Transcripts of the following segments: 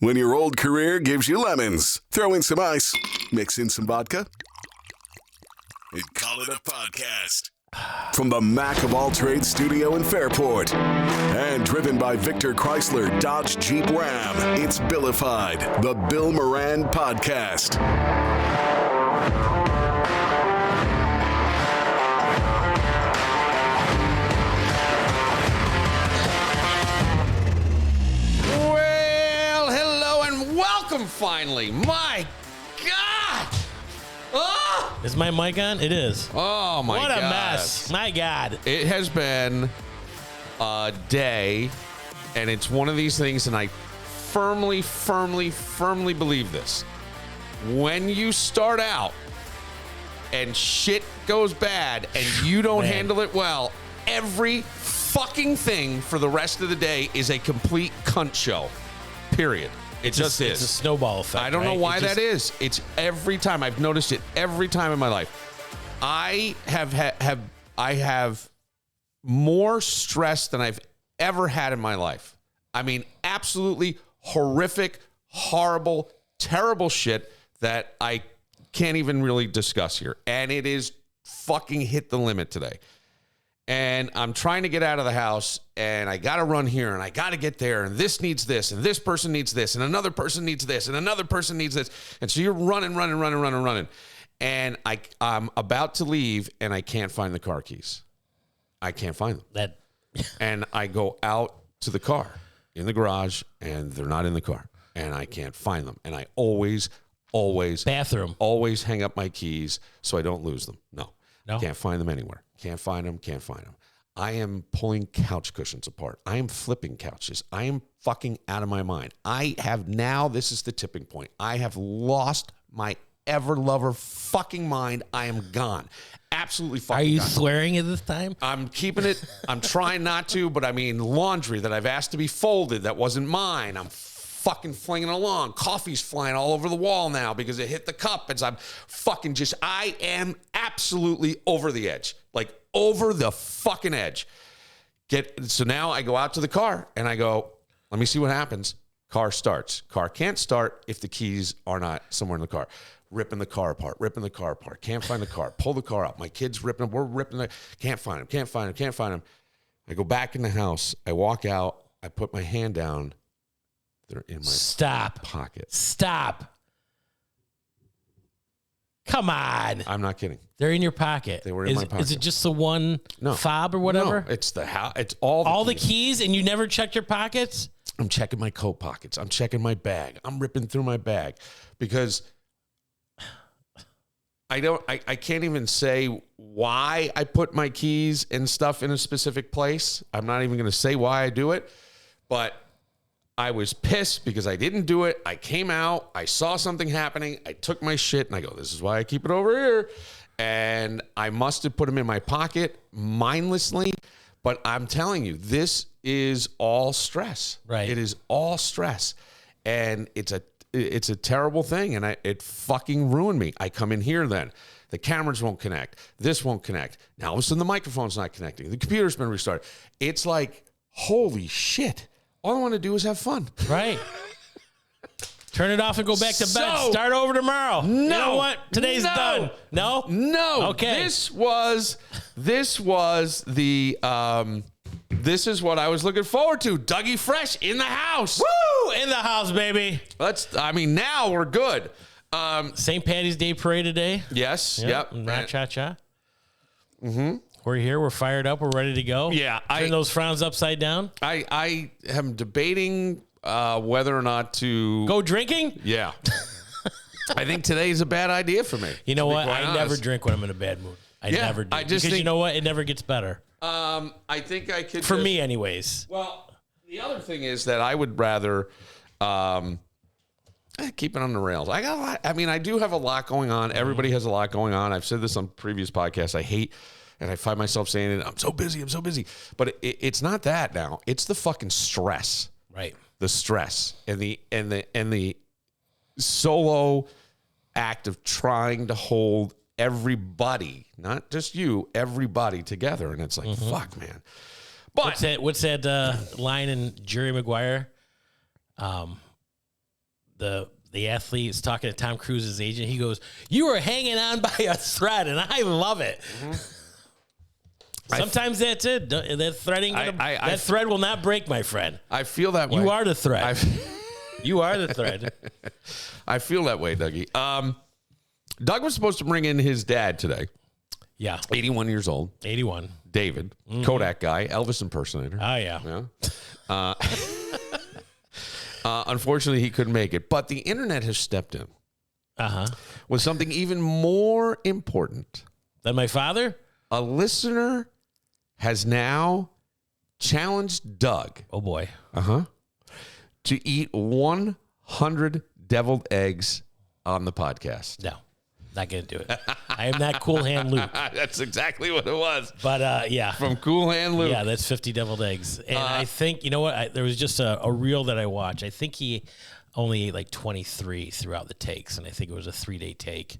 When your old career gives you lemons, throw in some ice, mix in some vodka, and call it a podcast. From the Mac of All Trades studio in Fairport, and driven by Victor Chrysler Dodge Jeep Ram, it's Billified, the Bill Moran Podcast. Welcome finally. My God. Oh! Is my mic on? It is. Oh, my God. What a mess. My God. It has been a day, and it's one of these things, and I firmly believe this. When you start out and shit goes bad and you don't handle it well, every fucking thing for the rest of the day is a complete cunt show. Period. It just is. It's a snowball effect. I don't know why that is. It's every time. I've noticed it every time in my life. I have more stress than I've ever had in my life. I mean, absolutely horrific, horrible, terrible shit that I can't even really discuss here. And it is fucking hit the limit today. And I'm trying to get out of the house, and I got to run here, and I got to get there, and this needs this, and this person needs this, and another person needs this, and another person needs this. And so you're running. And I'm about to leave, and I can't find the car keys. I can't find them. And I go out to the car in the garage, and they're not in the car, and I can't find them. And I always bathroom. Always hang up my keys so I don't lose them. No. No. Can't find them anywhere. Can't find them. I am pulling couch cushions apart. I am flipping couches. I am fucking out of my mind. This is the tipping point. I have lost my ever-lover fucking mind. I am gone. Absolutely fucking gone. Are you swearing at this time? I'm keeping it. I'm trying not to, but I mean laundry that I've asked to be folded that wasn't mine. I'm fucking flinging along. Coffee's flying all over the wall now because it hit the cup. And I am absolutely over the edge. Like over the fucking edge. So now I go out to the car and I go, let me see what happens. Car starts. Car can't start if the keys are not somewhere in the car. Ripping the car apart. Can't find the car. Pull the car out. My kid's ripping them. We're ripping it. Can't find them. I go back in the house. I walk out. I put my hand down. They're in my pocket. Stop. Come on. I'm not kidding. They're in your pocket. They were in my pocket. Is it just the one fob or whatever? No, it's the house. It's all the keys, and you never checked your pockets? I'm checking my coat pockets. I'm checking my bag. I'm ripping through my bag because I can't even say why I put my keys and stuff in a specific place. I'm not even going to say why I do it, but I was pissed because I didn't do it. I came out. I saw something happening. I took my shit and I go, this is why I keep it over here. And I must have put them in my pocket mindlessly. But I'm telling you, this is all stress. Right. It is all stress. And it's a terrible thing. And it fucking ruined me. I come in here then. The cameras won't connect. This won't connect. Now all of a sudden the microphone's not connecting. The computer's been restarted. It's like, holy shit. All I want to do is have fun. Right. Turn it off and go back to bed. Start over tomorrow. No. You know what? Today's done. No? No. Okay. This was the this is what I was looking forward to. Dougie Fresh in the house. Woo! In the house, baby. Now we're good. St. Patty's Day parade today. Yes. Yep. Cha-cha. Mm-hmm. We're here. We're fired up. We're ready to go. Yeah. Turn those frowns upside down. I am debating whether or not to go drinking. Yeah. I think today's a bad idea for me. You know what? I never drink when I'm in a bad mood. I never do. Because you know what? It never gets better. I think I could. For me, anyways. Well, the other thing is that I would rather keep it on the rails. I got a lot. I mean, I do have a lot going on. Everybody has a lot going on. I've said this on previous podcasts. I hate. And I find myself saying it, I'm so busy. But it's not that now. It's the fucking stress. Right. The stress and the solo act of trying to hold everybody, not just you, everybody together. And it's like, fuck, man. But what's that line in Jerry Maguire? the athlete is talking to Tom Cruise's agent. He goes, "You were hanging on by a thread," and I love it. Mm-hmm. Sometimes that's it. That thread ain't gonna, that thread will not break, my friend. I feel that way. You are the thread. You are the thread. I feel that way, Dougie. Doug was supposed to bring in his dad today. Yeah. 81 years old. 81. David, Kodak guy, Elvis impersonator. Oh, yeah. Unfortunately, he couldn't make it. But the internet has stepped in with something even more important. Than my father? A listener has now challenged Doug. Oh, boy. To eat 100 deviled eggs on the podcast. No, not going to do it. I am not Cool Hand Luke. That's exactly what it was. But, yeah. From Cool Hand Luke. Yeah, that's 50 deviled eggs. And I think, you know what? There was just a reel that I watched. I think he only ate like 23 throughout the takes, and I think it was a 3-day take.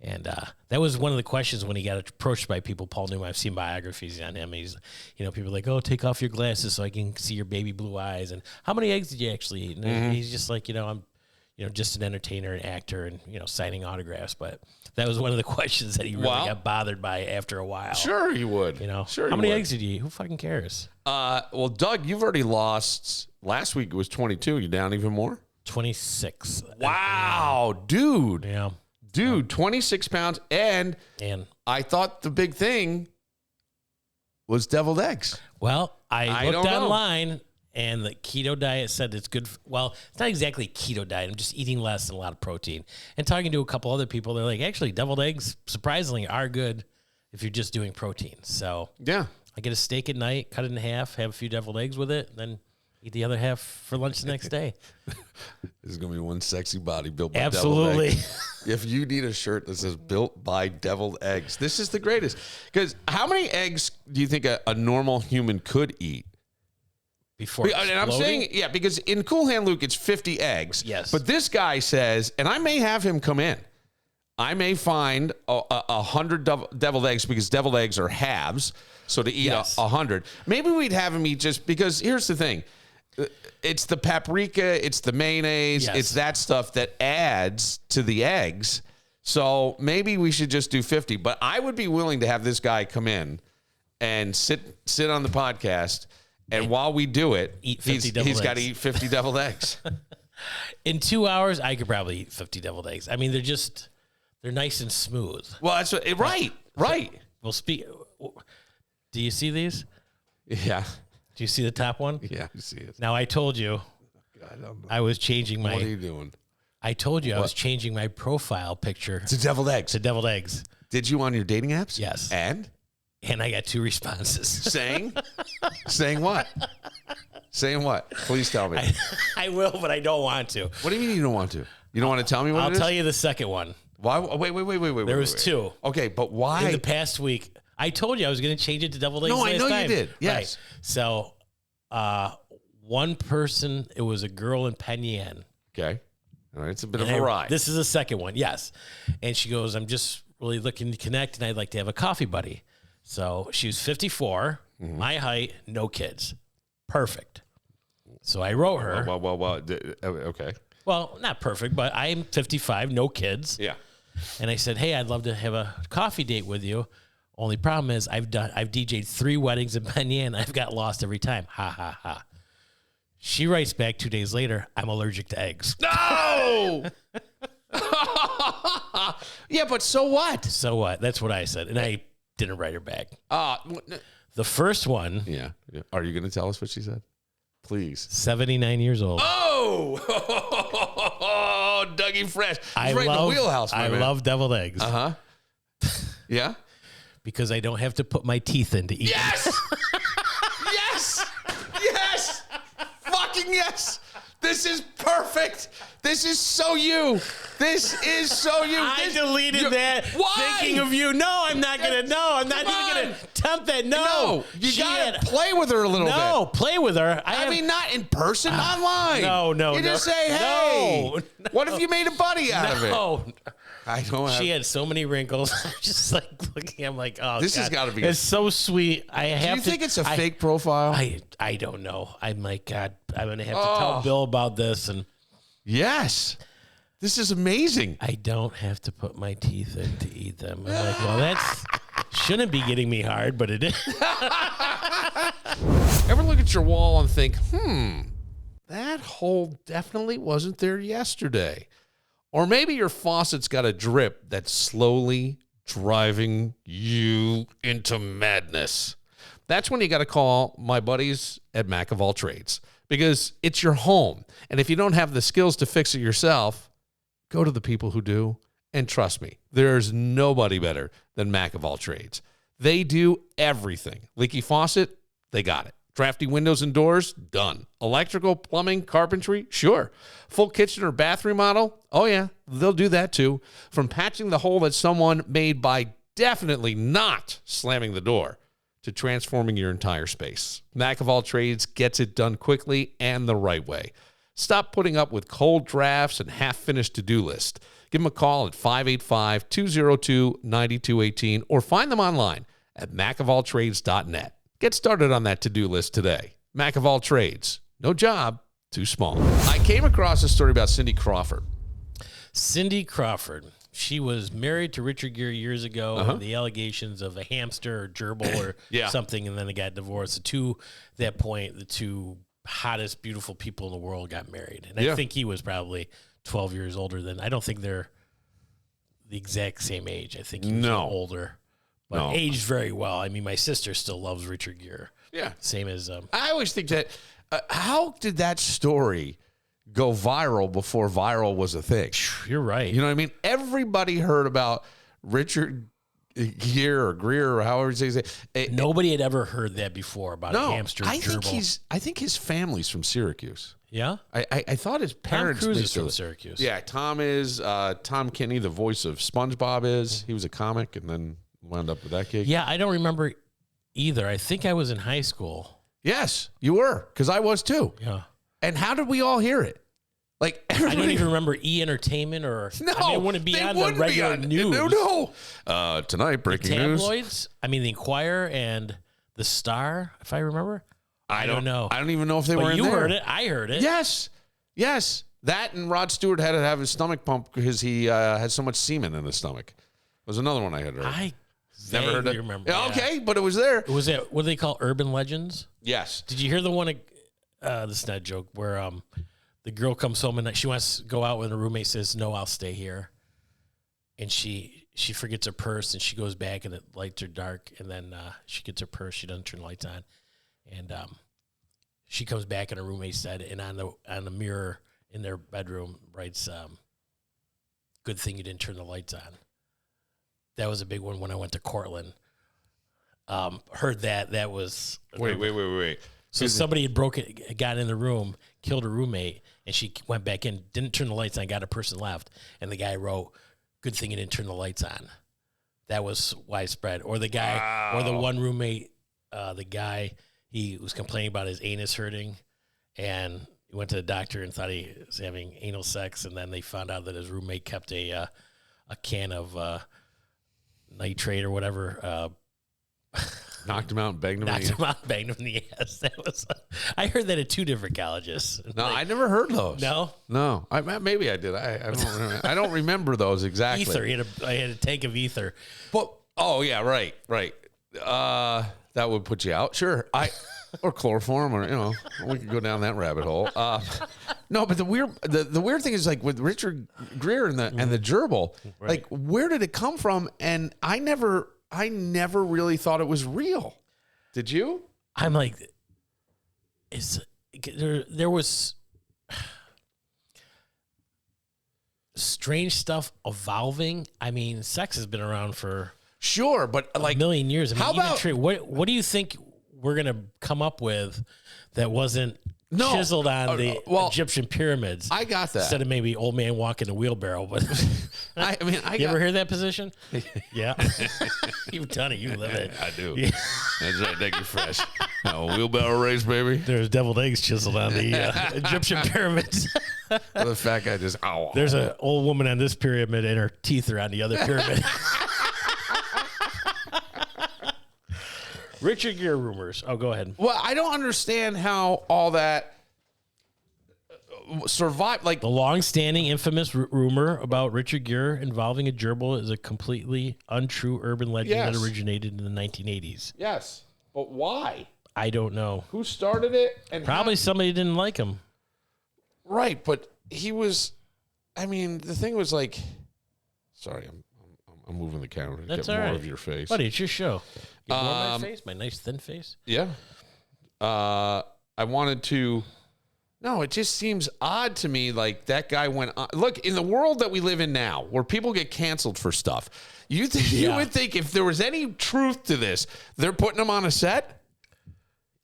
And that was one of the questions when he got approached by people. Paul Newman, I've seen biographies on him. He's, people are like, "Oh, take off your glasses so I can see your baby blue eyes." And how many eggs did you actually eat? And he's just like, I'm, just an entertainer and actor and, signing autographs. But that was one of the questions that he really got bothered by after a while. Sure he would. Sure. How many eggs did you eat? Who fucking cares? Well, Doug, you've already lost. Last week it was 22. You down even more? 26. Wow, dude. Yeah. Dude, 26 pounds, and I thought the big thing was deviled eggs. Well, I looked online, and the keto diet said it's good. Well, it's not exactly a keto diet. I'm just eating less and a lot of protein. And talking to a couple other people, they're like, actually, deviled eggs, surprisingly, are good if you're just doing protein. So yeah, I get a steak at night, cut it in half, have a few deviled eggs with it, then eat the other half for lunch the next day. This is going to be one sexy body built by Absolutely. deviled eggs. If you need a shirt that says built by deviled eggs, this is the greatest. Because how many eggs do you think a normal human could eat? Before exploding? And I'm saying, because in Cool Hand Luke, it's 50 eggs. Yes. But this guy says, and I may have him come in, I may find 100 deviled eggs because deviled eggs are halves. So to eat 100, maybe we'd have him eat just because here's the thing. It's the paprika, it's the mayonnaise, it's that stuff that adds to the eggs. So maybe we should just do 50. But I would be willing to have this guy come in and sit on the podcast, and while we do it, he's got to eat 50 deviled eggs. In 2 hours, I could probably eat 50 deviled eggs. I mean, they're nice and smooth. Well, that's right. Well, do you see these? Yeah. Do you see the top one? Yeah, I see it. Now, I told you I was changing my... What are you doing? I told you I was changing my profile picture. To deviled eggs. To deviled eggs. Did you on your dating apps? Yes. And I got 2 responses. Saying what? Saying what? Please tell me. I will, but I don't want to. What do you mean you don't want to? You don't want to tell me what I'll tell you the second one. Why? Wait. There was 2. Okay, but why? In the past week... I told you I was going to change it to deviled eggs. No, I know time. you did. Yes. Right. So, one person, it was a girl in Penn Yan. Okay. All right. It's a bit of a ride. This is the second one. Yes. And she goes, "I'm just really looking to connect, and I'd like to have a coffee buddy." So she was 54, my height, no kids. Perfect. So I wrote her. Well. Okay. Well, not perfect, but I'm 55, no kids. Yeah. And I said, "Hey, I'd love to have a coffee date with you. Only problem is I've DJ'd 3 weddings in Penn Yan. I've got lost every time. Ha, ha, ha." She writes back 2 days later, "I'm allergic to eggs." No! Yeah, but so what? So what? That's what I said. And I didn't write her back. The first one. Yeah. Are you going to tell us what she said? Please. 79 years old. Oh! Dougie Fresh. He's right in the wheelhouse, my man. I love deviled eggs. Uh-huh. Yeah? Because I don't have to put my teeth in to eat them. Yes! Yes! Fucking yes! This is perfect. This is so you. This is so you. I deleted that. Why? Thinking of you. No, I'm not going to. No, I'm not even going to attempt that. No. You got to play with her a little bit. No, play with her. I mean, not in person, online. No. You just say, hey. No. What if you made a buddy out of it? No. I don't have. She had so many wrinkles. I'm just like looking. I'm like, oh, this God. has got to be. It's so sweet. Do you think it's a fake profile? I don't know. I'm like, God, I'm gonna have to tell Bill about this. And Yes. This is amazing. I don't have to put my teeth in to eat them. I'm like, well, that's shouldn't be getting me hard, but it is. Ever look at your wall and think, that hole definitely wasn't there yesterday? Or maybe your faucet's got a drip that's slowly driving you into madness. That's when you got to call my buddies at Mac of All Trades, because it's your home. And if you don't have the skills to fix it yourself, go to the people who do. And trust me, there's nobody better than Mac of All Trades. They do everything. Leaky faucet, they got it. Drafty windows and doors, done. Electrical, plumbing, carpentry, sure. Full kitchen or bathroom remodel, oh yeah, they'll do that too. From patching the hole that someone made by definitely not slamming the door to transforming your entire space. Mac of All Trades gets it done quickly and the right way. Stop putting up with cold drafts and half-finished to-do lists. Give them a call at 585-202-9218 or find them online at macofalltrades.net. Get started on that to-do list today. Mac of All Trades. No job too small. I came across a story about Cindy Crawford. Cindy Crawford. She was married to Richard Gere years ago. The allegations of a hamster or gerbil or something, and then they got divorced. At that point, the two hottest, beautiful people in the world got married. And I think he was probably 12 years older than, I don't think they're the exact same age. I think he was older, but aged very well. I mean, my sister still loves Richard Gere. Yeah. Same as, I always think that, how did that story go viral before viral was a thing? You're right. You know what I mean? Everybody heard about Richard Gere or Greer or however you say it. Nobody had ever heard that before about a hamster gerbil. I think his family's from Syracuse. Yeah? I thought his parents... Tom Cruise is from Syracuse. Yeah, Tom is. Tom Kenny, the voice of SpongeBob, is. He was a comic and then wound up with that gig. Yeah, I don't remember either. I think I was in high school. Yes, you were, because I was too. Yeah. And how did we all hear it? Like, I don't even remember E! Entertainment or... No, I mean, it wouldn't be on the regular news. No. Tonight, breaking news. Tabloids? I mean, the Inquirer and the Star, if I remember. I don't know. I don't even know if they were in there. You heard it. I heard it. Yes. That and Rod Stewart had to have his stomach pumped because he had so much semen in his stomach. Was another one I had heard. I never heard it. Remember. Yeah, okay, but it was there. Was it what do they call urban legends? Yes. Did you hear the one? This is not a joke. Where the girl comes home and she wants to go out with her roommate. Says, "No, I'll stay here," and she forgets her purse and she goes back and the lights are dark. And then she gets her purse. She doesn't turn the lights on, and she comes back and her roommate said, and on the mirror in their bedroom writes, "Good thing you didn't turn the lights on." That was a big one when I went to Cortland. Heard that. That was... Wait. So somebody had got in the room, killed her roommate, and she went back in, didn't turn the lights on, got a person left, and the guy wrote, "Good thing you didn't turn the lights on." That was widespread. Or the guy, or the one roommate, the guy, he was complaining about his anus hurting, and he went to the doctor and thought he was having anal sex, and then they found out that his roommate kept a can of... nitrate or whatever. Knocked him out and banged him in the ass. That was. I heard that at two different colleges. No, I never heard those. No. Maybe I did. I don't remember. I don't remember those exactly. Ether. I had a tank of ether. But right. That would put you out. Sure. Or chloroform, or we could go down that rabbit hole. No, but the weird thing is, like, with Richard Gere and the gerbil, right. Like, where did it come from? And I never really thought it was real. Did you? I'm like, there was strange stuff evolving. I mean, sex has been around for sure, but like a million years. I mean, how about what do you think we're gonna come up with that wasn't chiseled on the Egyptian pyramids? I got that. Instead of maybe old man walking a wheelbarrow, but you ever hear that position? Yeah, you've done it. You live it. I do. Yeah. That's right. Thank you, fresh. Wheelbarrow race, baby. There's deviled eggs chiseled on the Egyptian pyramids. The fat guy just There's an old woman on this pyramid, and her teeth are on the other pyramid. Richard Gere rumors. Oh, go ahead. Well, I don't understand how all that survive. Like the long-standing infamous rumor about Richard Gere involving a gerbil is a completely untrue urban legend that originated in the 1980s. Yes, but why? I don't know. Who started it? And probably somebody didn't like him. Right, but he was. I mean, the thing was like. Sorry, I'm moving the camera to get more of your face, buddy. It's your show. You want my face, my nice thin face. Yeah. I wanted to. No, it just seems odd to me. Like that guy went on. Look, in the world that we live in now, where people get canceled for stuff, you would think if there was any truth to this, they're putting him on a set.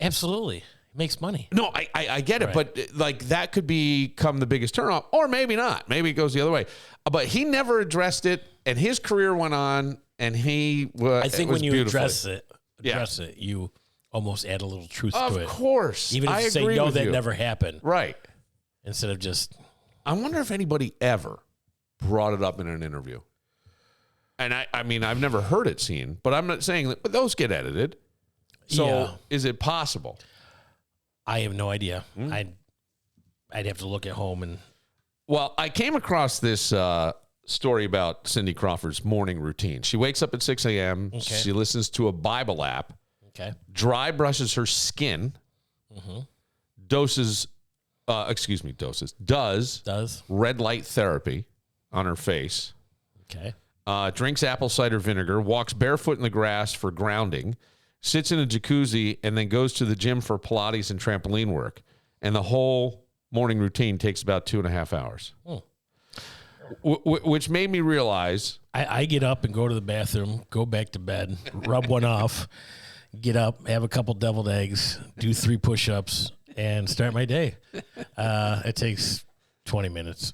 Absolutely. It makes money. No, I get it, but like that could become the biggest turnoff, or maybe not. Maybe it goes the other way. But he never addressed it, and his career went on, and he was. I think when you address it, Yeah. you almost add a little truth to it. Of course. Even if you say, no, that never happened. Right. Instead of just. I wonder if anybody ever brought it up in an interview. And I mean, I've never heard it seen, but I'm not saying that, but those get edited. So is it possible? I have no idea. I'd have to look at home and. Well, I came across this story about Cindy Crawford's morning routine. She wakes up at 6 a.m. Okay. She listens to a Bible app. Okay. Dry brushes her skin. Does red light therapy on her face. Okay. Drinks apple cider vinegar. Walks barefoot in the grass for grounding. Sits in a jacuzzi and then goes to the gym for Pilates and trampoline work. And the whole morning routine takes about 2.5 hours. Which made me realize. I get up and go to the bathroom, go back to bed, rub one off, get up, have a couple deviled eggs, do 3 push-ups, and start my day. It takes 20 minutes.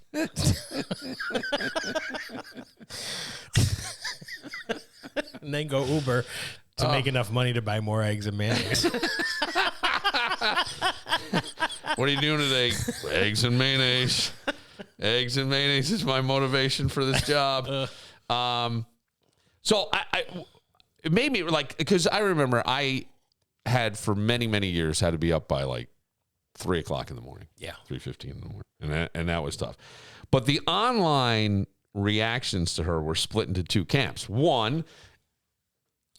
And then go Uber to make enough money to buy more eggs and mayonnaise. What are you doing today? Eggs and mayonnaise. Eggs and mayonnaise is my motivation for this job. So it made me like, because I remember I had for many, many years had to be up by like 3 o'clock in the morning. Yeah. 3:15 in the morning. And that was tough. But the online reactions to her were split into 2 camps. One,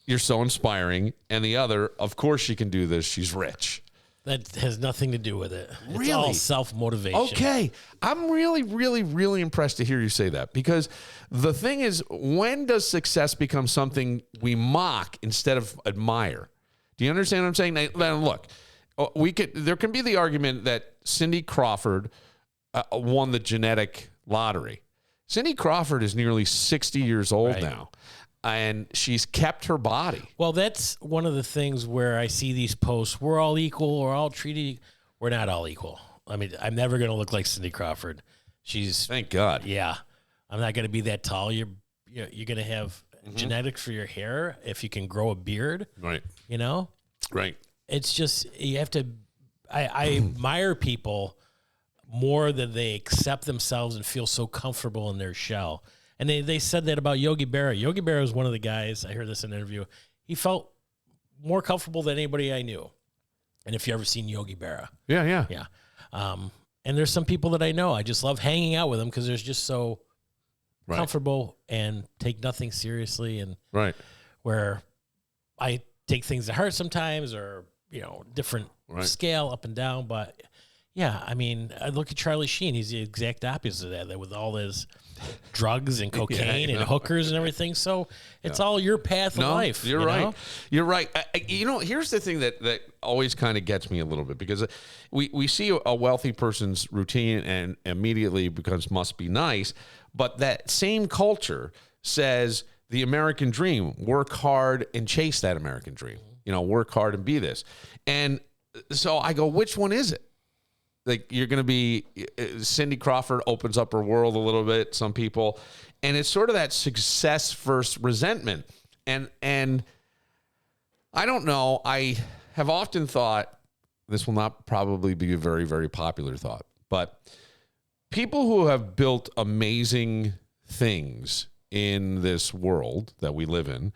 you're so inspiring. And the other, of course she can do this. She's rich. That has nothing to do with it. Really? It's all self-motivation. Okay. I'm really, really, really impressed to hear you say that, because the thing is, when does success become something we mock instead of admire? Do you understand what I'm saying? Now, look, there can be the argument that Cindy Crawford won the genetic lottery. Cindy Crawford is nearly 60 years old now. And she's kept her body. Well, that's one of the things where I see these posts. We're all equal. We're all treated. We're not all equal. I mean, I'm never going to look like Cindy Crawford. She's. Thank God. Yeah. I'm not going to be that tall. You're going to have genetics for your hair if you can grow a beard. Right. You know? Right. It's just, you have to. I admire people more than they accept themselves and feel so comfortable in their shell. And they said that about Yogi Berra. Yogi Berra was one of the guys, I heard this in an interview, he felt more comfortable than anybody I knew. And if you ever seen Yogi Berra. Yeah. And there's some people that I know, I just love hanging out with them because they're just so comfortable and take nothing seriously. And where I take things to heart sometimes, or, different scale up and down. But yeah, I mean, I look at Charlie Sheen. He's the exact opposite of that with all his drugs and cocaine and hookers and everything. So it's all your path of life. You're right. You're right. Here's the thing that always kind of gets me a little bit, because we see a wealthy person's routine and immediately becomes must be nice. But that same culture says the American dream, work hard and chase that American dream, work hard and be this. And so I go, which one is it? Like, you're going to be, Cindy Crawford opens up her world a little bit, some people, and it's sort of that success versus resentment. And I don't know, I have often thought, this will not probably be a very, very popular thought, but people who have built amazing things in this world that we live in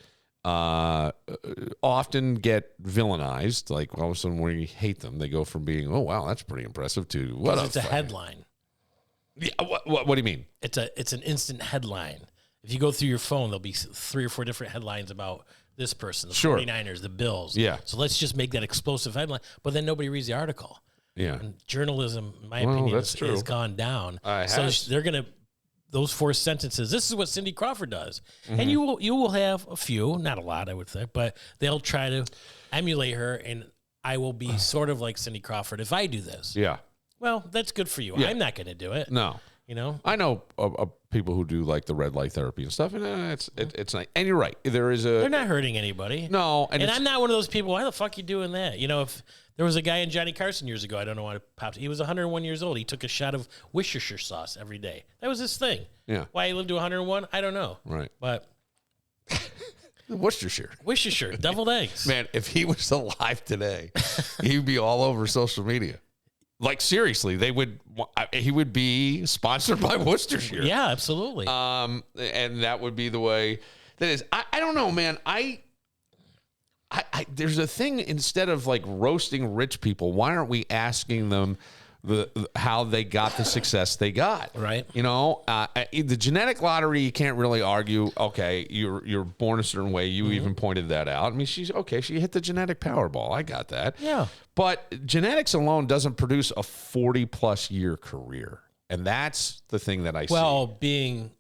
often get villainized. Like, all of a sudden we hate them. They go from being, oh, wow, that's pretty impressive, to what it's a headline. Yeah, what do you mean? It's an instant headline. If you go through your phone, there'll be 3 or 4 different headlines about this person, the 49ers, the Bills. Yeah. So let's just make that explosive headline, but then nobody reads the article. Yeah. And journalism, in my opinion, has gone down. So they're going to, those 4 sentences, this is what Cindy Crawford does. And you will have a few, not a lot, I would think, but they'll try to emulate her, and I will be sort of like Cindy Crawford if I do this. Yeah. Well, that's good for you. Yeah. I'm not going to do it. No. You know? I know people who do like the red light therapy and stuff, and it's nice. And you're right. They're not hurting anybody. No. And I'm not one of those people, why the fuck you doing that? You know, if there was a guy in Johnny Carson years ago, I don't know why it popped. He was 101 years old. He took a shot of Worcestershire sauce every day. That was his thing. Yeah. Why he lived to 101, I don't know. Right. But Worcestershire, deviled eggs. Man, if he was alive today, he'd be all over social media. Like, seriously, he would be sponsored by Worcestershire. Yeah, absolutely. And that would be the way that is. I don't know, man. I there's a thing, instead of like roasting rich people, why aren't we asking them how they got the success they got? Right. You know, the genetic lottery, you can't really argue. Okay, you're born a certain way. You even pointed that out. I mean, she hit the genetic Powerball. I got that. Yeah. But genetics alone doesn't produce a 40+ year career. And that's the thing that I see. Well, being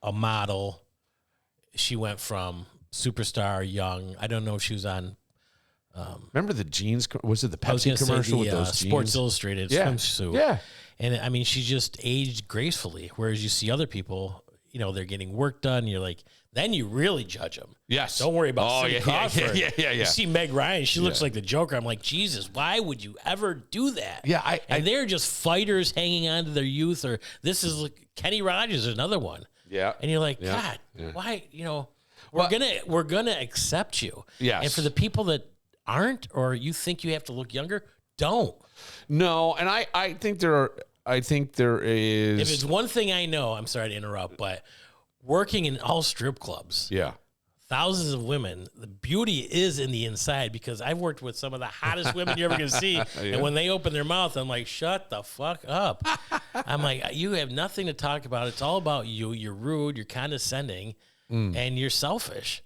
a model, she went from superstar, young. I don't know if she was on. Remember the jeans? Was it the Pepsi commercial with those jeans? Sports Illustrated swimsuit. Yeah. And I mean, she just aged gracefully. Whereas you see other people, you know, they're getting work done. You're like, then you really judge them. Yes. Don't worry about Cindy Crawford. Yeah. You see Meg Ryan, she looks like the Joker. I'm like, Jesus, why would you ever do that? Yeah. They're just fighters hanging on to their youth. Or this is like Kenny Rogers, another one. Yeah. And you're like, God, why, you know, we're gonna accept you. Yes. And for the people that aren't, or you think you have to look younger, don't. No, and I think there is. If it's one thing I know, I'm sorry to interrupt, but working in all strip clubs, thousands of women, the beauty is in the inside, because I've worked with some of the hottest women you're ever going to see. And when they open their mouth, I'm like, shut the fuck up. I'm like, you have nothing to talk about. It's all about you. You're rude. You're condescending. And you're selfish.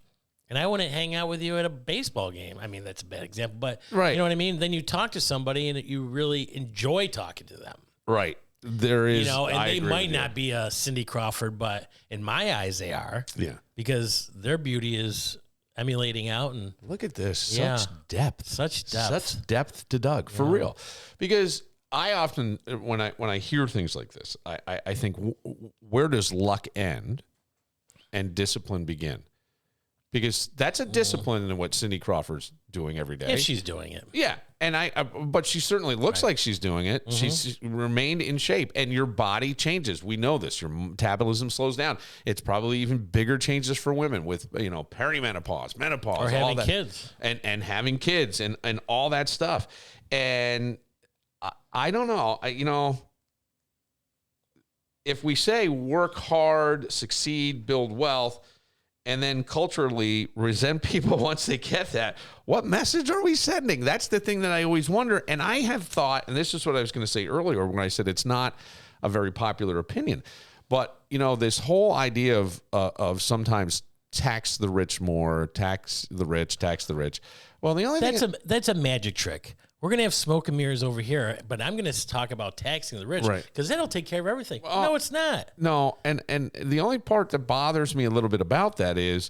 And I wouldn't hang out with you at a baseball game. I mean, that's a bad example, but you know what I mean? Then you talk to somebody and you really enjoy talking to them. Right. There is, you know, and they might not be a Cindy Crawford, but in my eyes they are. Yeah. Because their beauty is emulating out. And look at this. Such depth. Such depth to Doug, for real. Because I often, when I hear things like this, I think, where does luck end and discipline begin? Because that's a discipline in what Cindy Crawford's doing every day. If she's doing it. Yeah. And but she certainly looks like she's doing it. She's remained in shape, and your body changes. We know this. Your metabolism slows down. It's probably even bigger changes for women with, you know, perimenopause, menopause, or having all that. kids. And having kids and all that stuff. And I don't know, you know, if we say work hard, succeed, build wealth, and then culturally resent people once they get that, what message are we sending? That's the thing that I always wonder. And I have thought, and this is what I was going to say earlier when I said it's not a very popular opinion, but, you know, this whole idea of sometimes tax the rich more, tax the rich. Well, the only that's a magic trick. We're going to have smoke and mirrors over here, but I'm going to talk about taxing the rich, because that'll take care of everything. No, it's not. No, and the only part that bothers me a little bit about that is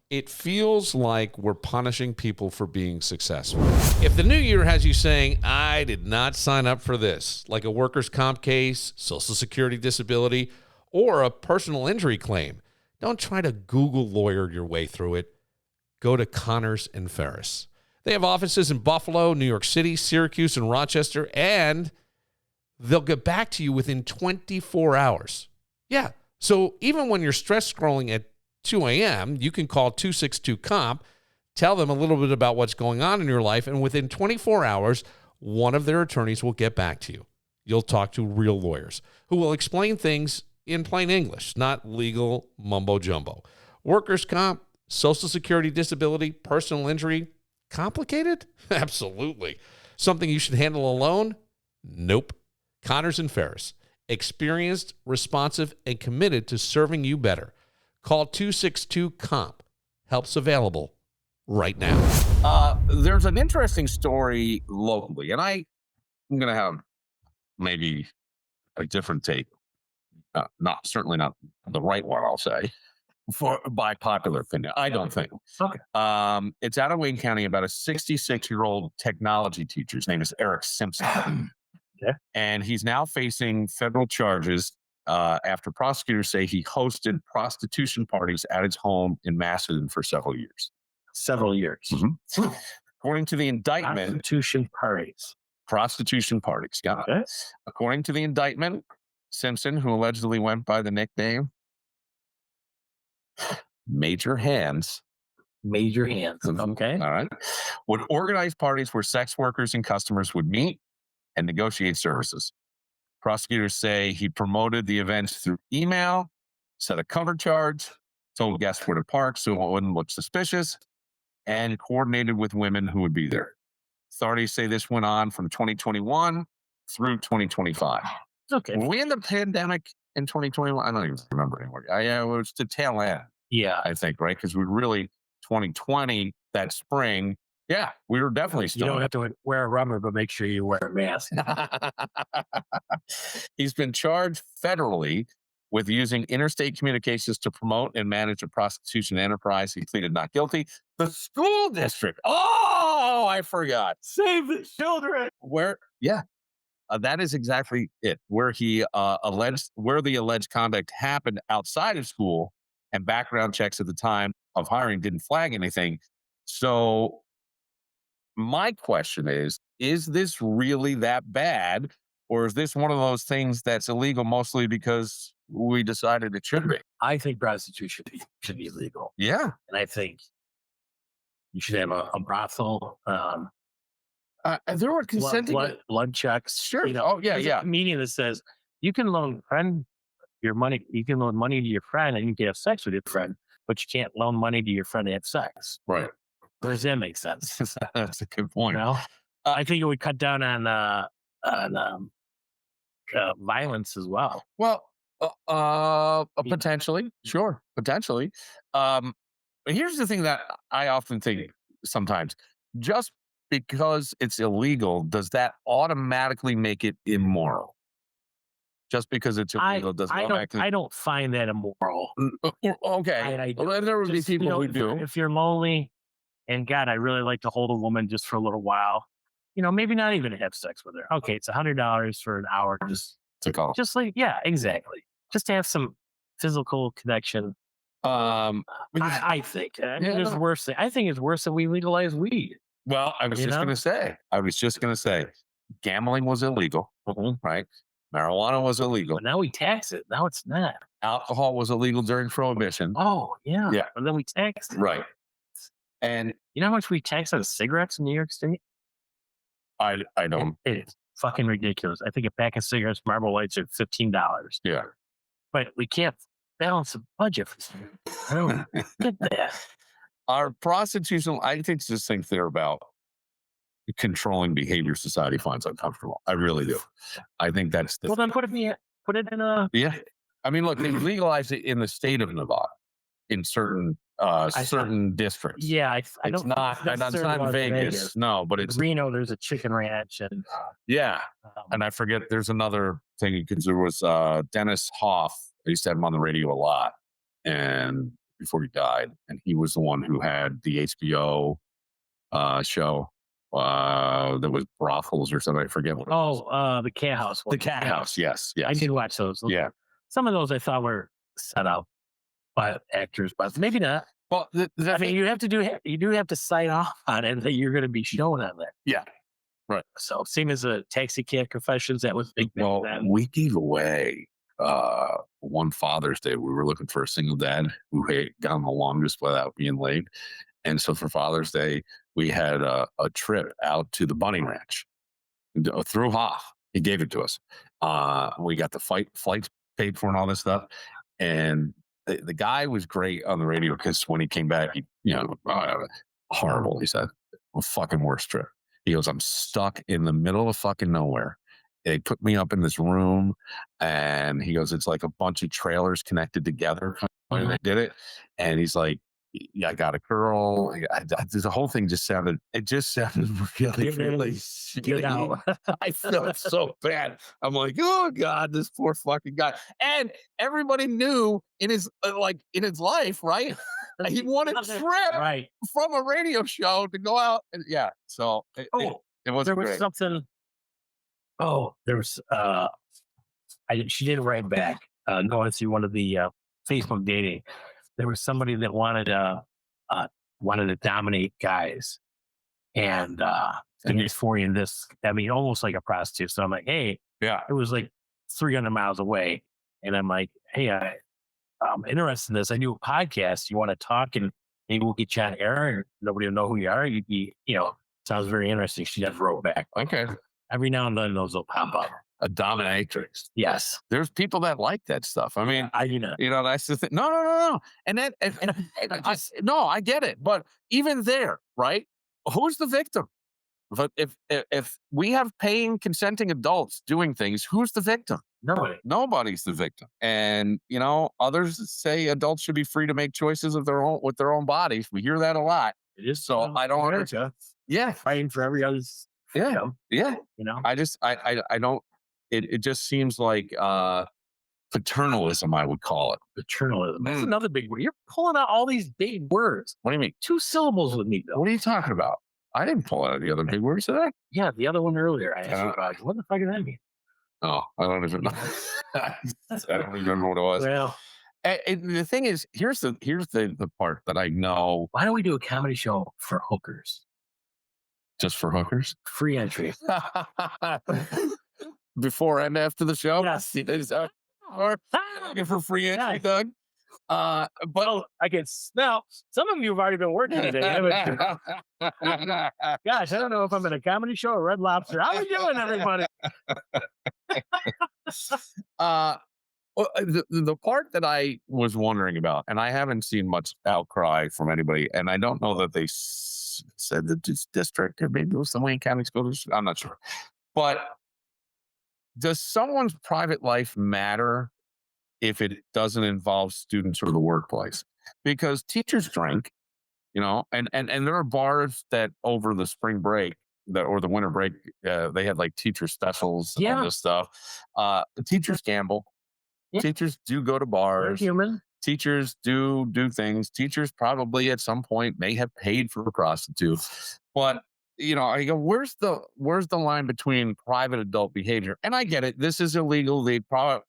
it feels like we're punishing people for being successful. If the new year has you saying, I did not sign up for this, like a workers' comp case, Social Security disability, or a personal injury claim, don't try to Google lawyer your way through it. Go to Connors and Ferris. They have offices in Buffalo, New York City, Syracuse, and Rochester, and they'll get back to you within 24 hours. Yeah. So even when you're stress scrolling at 2 a.m., you can call 262-COMP, tell them a little bit about what's going on in your life, and within 24 hours, one of their attorneys will get back to you. You'll talk to real lawyers who will explain things in plain English, not legal mumbo-jumbo. Workers' comp, Social Security disability, personal injury, complicated? Absolutely. Something you should handle alone? Nope. Connors and Ferris. Experienced, responsive, and committed to serving you better. Call 262-COMP. Help's available right now. There's an interesting story locally, and I'm going to have maybe a different take. Certainly not the right one, I'll say, by popular opinion. I don't think. Okay. It's out of Wayne County about a 66-year-old technology teacher. His name is Eric Simpson. Okay. And he's now facing federal charges after prosecutors say he hosted prostitution parties at his home in Macedon for several years. Several years. Mm-hmm. According to the indictment, prostitution parties. Got it. Okay. According to the indictment, Simpson, who allegedly went by the nickname Major Hands. Major Hands. Okay. All right. Would organize parties where sex workers and customers would meet and negotiate services. Prosecutors say he promoted the events through email, set a cover charge, told guests where to park so it wouldn't look suspicious, and coordinated with women who would be there. Authorities say this went on from 2021 through 2025. Okay. Were we in the pandemic in 2021? I don't even remember anymore. It was the tail end, Yeah. I think, right? Because we really, 2020, that spring, yeah, we were definitely still. You don't have to wear a rubber, but make sure you wear a mask. He's been charged federally with using interstate communications to promote and manage a prostitution enterprise. He pleaded not guilty. The school district. Oh, I forgot. Save the children. That is exactly it. Where he where the alleged conduct happened outside of school, and background checks at the time of hiring didn't flag anything. So my question is this really that bad? Or is this one of those things that's illegal mostly because we decided it should be? I think prostitution should be illegal. Yeah. And I think you should have a brothel. There were consenting blood checks. Sure. You know, Oh, yeah, there's yeah. a comedian that says you can loan your money. You can loan money to your friend and you can have sex with your friend, but you can't loan money to your friend to have sex. Right. Does that make sense? That's a good point. You know? I think it would cut down on violence as well. Well, potentially. Sure. Potentially. But here's the thing that I often think sometimes. Just because it's illegal, does that automatically make it immoral? Just because it's illegal doesn't automatically. I don't find that immoral. Okay. Well, there would be people who do. If you're lonely and God, I really like to hold a woman just for a little while, maybe not even have sex with her. Okay, it's $100 for an hour. Just like, yeah, exactly. Just to have some physical connection. I think it's worse. I think it's worse that we legalize weed. Well, I was just going to say, gambling was illegal, right? Marijuana was illegal. But now we tax it. Now it's not. Alcohol was illegal during Prohibition. Oh, yeah. Yeah. And then we taxed it. Right. And you know how much we tax on cigarettes in New York State? I don't. It is fucking ridiculous. I think a pack of cigarettes, Marlboro Lights, are $15. Yeah. But we can't balance a budget for cigarettes. I don't get that. Our prostitution, I think this thing there about controlling behavior society finds uncomfortable. I really do. I think that's well, then put it in a. Yeah. I mean, look, they legalized it in the state of Nevada in certain districts. Yeah, I it's don't. not in Vegas. No, but it's Reno. There's a chicken ranch and yeah, and I forget. There's another thing because there was Dennis Hoff. I used to have him on the radio a lot, and before he died, and he was the one who had the HBO show that was brothels or something. I forget what. The Cat House. The Cat House. Yes. I did watch those. Yeah. Some of those I thought were set up by actors, but maybe not. Well, you do have to sign off on it that you're going to be shown on there. Yeah. Right. So same as a Taxi Cab Confessions, that was big. Well, we gave away one Father's Day. We were looking for a single dad who had gone the longest without being late. And so for Father's Day, we had a trip out to the Bunny Ranch through Hoff. He gave it to us. We got the flights paid for and all this stuff. And the guy was great on the radio because when he came back, horrible. He said, well, fucking worst trip. He goes, I'm stuck in the middle of fucking nowhere they put me up in this room, and he goes, it's like a bunch of trailers connected together. And they did it, and he's like, yeah, I got a girl. The whole thing just sounded really, really shitty. I felt so bad. I'm like, oh God, this poor fucking guy. And everybody knew in his life, right? He won a trip from a radio show to go out. And yeah. So it was there was great. something. Oh, there was, she didn't write back, going through one of the, Facebook dating. There was somebody that wanted to dominate guys, and dysphoria in this. I mean, almost like a prostitute. So I'm like, hey, Yeah. it was like 300 miles away, and I'm like, hey, I'm interested in this. I do a podcast. You want to talk, and maybe we'll get you on air, and nobody will know who you are. You'd be, sounds very interesting. She just wrote back. Okay. Every now and then those will pop up. A dominatrix. Yes. There's people that like that stuff. I mean, that's the thing. No. And that, I get it. But even there, right? Who's the victim? But if we have paying, consenting adults doing things, who's the victim? Nobody. Nobody's the victim. And others say adults should be free to make choices of their own with their own bodies. We hear that a lot. It is so. I don't understand. Yeah, fighting for every other's. Yeah. I don't. It just seems like paternalism, I would call it. Paternalism. That's another big word. You're pulling out all these big words. What do you mean? 2 syllables with me, Bill. What are you talking about? I didn't pull out the other big words today. Yeah, the other one earlier. I asked you about. What the fuck does that mean? Oh, I don't even know. I don't even remember what it was. Well, and the thing is, here's the part that I know. Why don't we do a comedy show for hookers? Just for hookers? Free entry. Before and after the show? Yes. Looking for free entry, Doug. But I can smell some of you have already been working today. Gosh, I don't know if I'm in a comedy show or Red Lobster. How are we doing, everybody? The part that I was wondering about, and I haven't seen much outcry from anybody, and I don't know that they said that this district, or maybe it was the Wayne County School District, I'm not sure. But does someone's private life matter if it doesn't involve students or the workplace? Because teachers drink, and there are bars that over the spring break or the winter break, they had like teacher specials and all this stuff. Teachers gamble. Yeah. Teachers do go to bars. They're human. Teachers do things. Teachers probably at some point may have paid for a prostitute, but I go, where's the line between private adult behavior? And I get it. This is illegal. I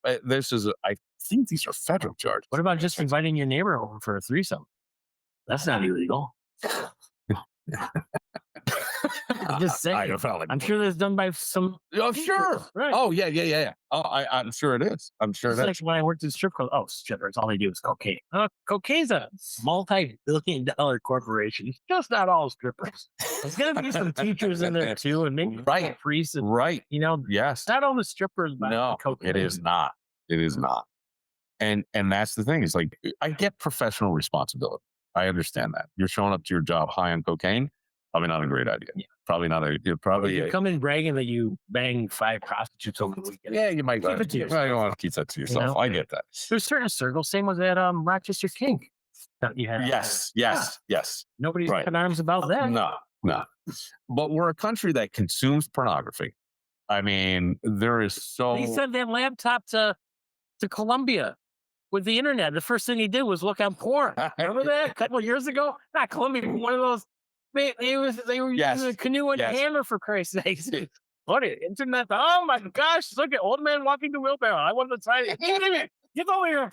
think these are federal charges. What about just inviting your neighbor over for a threesome? That's not illegal. I'm just saying. I'm sure that's done by some. Oh, sure. Right. Oh, yeah. Oh, I'm sure it is. I'm sure that's like when I worked in strip club. Oh, strippers, all they do is cocaine. Cocaine's a multi-billion-dollar corporation. It's just not all strippers. There's going to be some teachers in there too, and maybe priests. Right. Yes. Not all the strippers. No, cocaine. It is not. It is not. And that's the thing. It's like, I get professional responsibility. I understand that. You're showing up to your job high on cocaine. Probably not a great idea. Yeah. Probably not a. You come in bragging that you banged 5 prostitutes over the weekend. Yeah, you might. Keep it to yourself. I don't want to keep that to yourself. I get that. There's certain circles. Same with that Rochester King. That you had. Yes. Nobody's up arms about that. No. But we're a country that consumes pornography. I mean, there is so. He sent that laptop to Columbia with the internet. The first thing he did was look on porn. Remember that a couple of years ago? Not Columbia, but one of those. They were using a canoe and hammer, for Christ's sake. What internet? Oh my gosh! Look at old man walking the wheelbarrow. I want to try it. Get over here.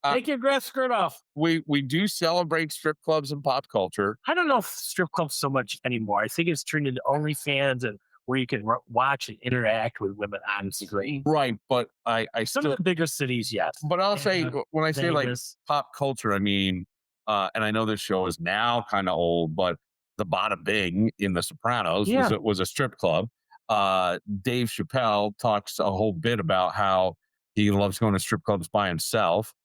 Take your grass skirt off. We do celebrate strip clubs and pop culture. I don't know if strip clubs so much anymore. I think it's turned into OnlyFans and where you can watch and interact with women on screen. Right, but I some still, of the bigger cities, yes. But I'll say when I say like pop culture, I mean. And I know this show is now kind of old, but the Bada Bing in The Sopranos was a strip club. Dave Chappelle talks a whole bit about how he loves going to strip clubs by himself.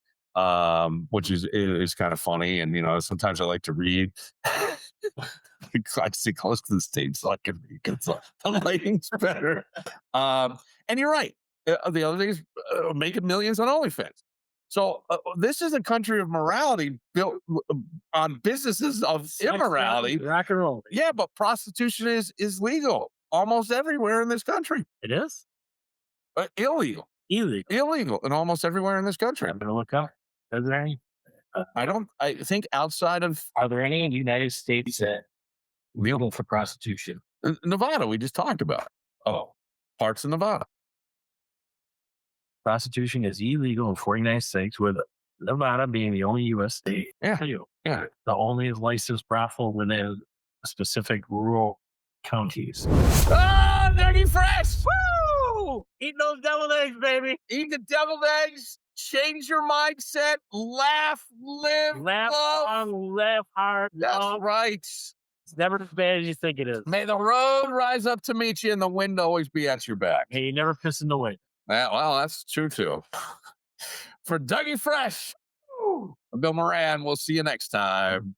which is kind of funny. And, sometimes I like to read. I see close to the stage so I can read because the lighting's better. And you're right. The other thing is making millions on OnlyFans. So this is a country of morality built on businesses of immorality. Rock and roll. Yeah, but prostitution is legal almost everywhere in this country. It is? Illegal. Illegal in almost everywhere in this country. I'm going to look up. Is there any? I think outside of... Are there any in the United States that legal for prostitution? Nevada, we just talked about. Oh, parts of Nevada. Prostitution is illegal in 49 states, with Nevada being the only U.S. state. Yeah. The only licensed brothel within specific rural counties. Oh, Dougie Fresh! Woo! Eat those deviled eggs, baby. Eat the deviled eggs. Change your mindset. Laugh, live, Laugh love. long, laugh hard. That's love. right. It's never as bad as you think it is. May the road rise up to meet you and the wind always be at your back. Hey, you never piss in the wind. Well, that's true too. For Dougie Fresh, I'm Bill Moran. We'll see you next time.